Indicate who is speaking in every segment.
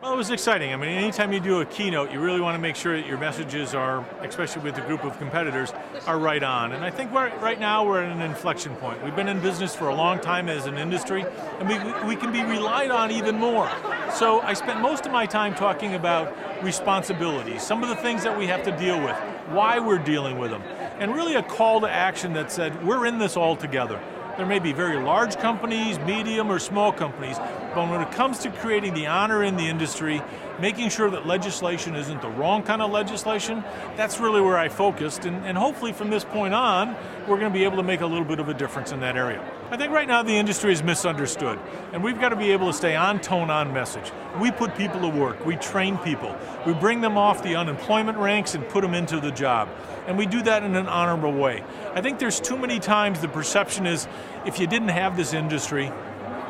Speaker 1: Well, it was exciting. I mean, anytime you do a keynote, you really want to make sure that your messages are, especially with a group of competitors, are right on. And I think right now we're at an inflection point. We've been in business for a long time as an industry, and we can be relied on even more. So I spent most of my time talking about responsibilities, some of the things that we have to deal with, why we're dealing with them, and really a call to action that said, we're in this all together. There may be very large companies, medium or small companies, but when it comes to creating the honor in the industry, making sure that legislation isn't the wrong kind of legislation, that's really where I focused, and hopefully from this point on, we're going to be able to make a little bit of a difference in that area. I think right now the industry is misunderstood, and we've got to be able to stay on tone, on message. We put people to work, we train people, we bring them off the unemployment ranks and put them into the job, and we do that in an honorable way. I think there's too many times the perception is, if you didn't have this industry,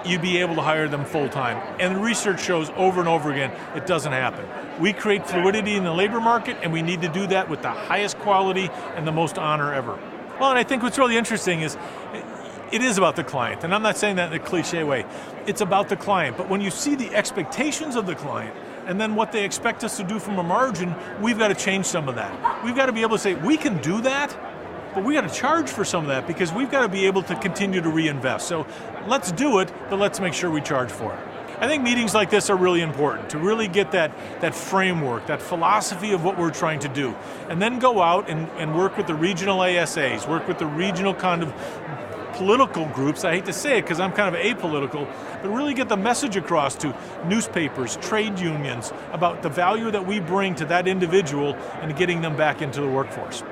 Speaker 1: you'd be able to hire them full-time. And the research shows over and over again, it doesn't happen. We create fluidity in the labor market, and we need to do that with the highest quality and the most honor ever. Well, and I think what's really interesting is, it is about the client, and I'm not saying that in a cliche way. It's about the client, but when you see the expectations of the client, and then what they expect us to do from a margin, we've got to change some of that. We've got to be able to say, we can do that, but we got to charge for some of that because we've got to be able to continue to reinvest. So let's do it, but let's make sure we charge for it. I think meetings like this are really important to really get that framework, that philosophy of what we're trying to do, and then go out and work with the regional ASAs, work with the regional kind of political groups. I hate to say it because I'm kind of apolitical, but really get the message across to newspapers, trade unions, about the value that we bring to that individual and getting them back into the workforce.